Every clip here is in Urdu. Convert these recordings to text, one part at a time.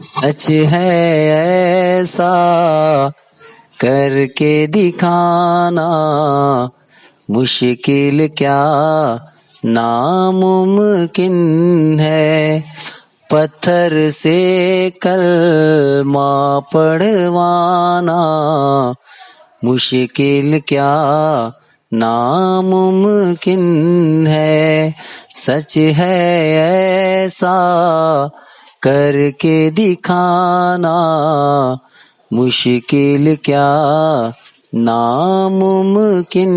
سچ ہے ایسا کر کے دکھانا، مشکل کیا ناممکن ہے، پتھر سے کلمہ پڑھوانا، مشکل کیا ناممکن ہے، سچ ہے ایسا کر کے دکھانا، مشکل کیا ناممکن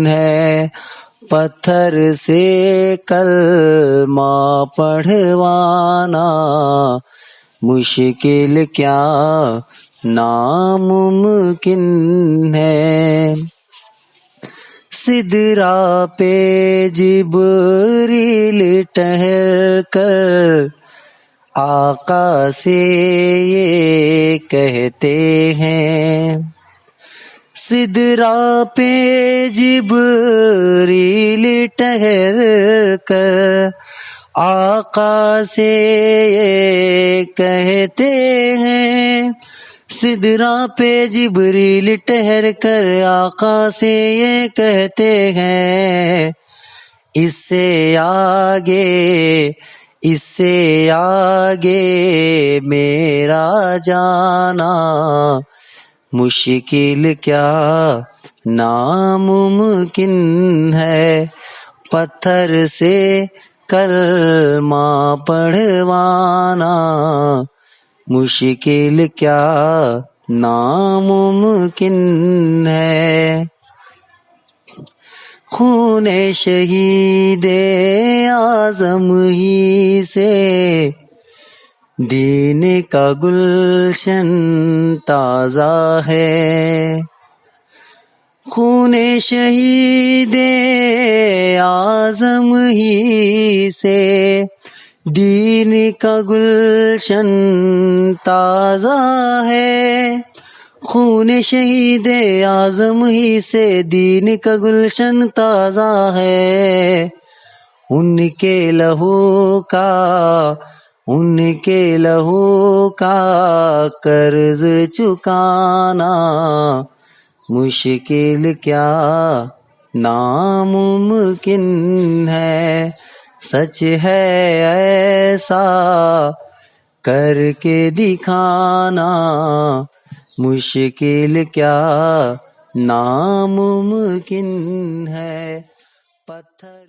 ہے، پتھر سے کلمہ پڑھوانا، مشکل کیا ناممکن ہے۔ سدرا پہ جبریل ٹھہر کر آقا سے یہ کہتے ہیں، سدرا پہ جبریل ٹھہر کر آقا سے یہ کہتے ہیں، سدرا پہ جبریل ٹھہر کر آقا سے یہ کہتے ہیں، اس سے آگے میرا جانا، مشکل کیا ناممکن ہے، پتھر سے کلمہ پڑھوانا، مشکل کیا ناممکن ہے۔ خون شہید اعظم ہی سے دین کا گلشن تازہ ہے، خون شہید اعظم ہی سے دین کا گلشن تازہ ہے، خون شہید اعظم ہی سے دین کا گلشن تازہ ہے، ان کے لہو کا قرض چکانا، مشکل کیا ناممکن ہے، سچ ہے ایسا کر کے دکھانا، مشکل کیا ناممکن ہے، پتھر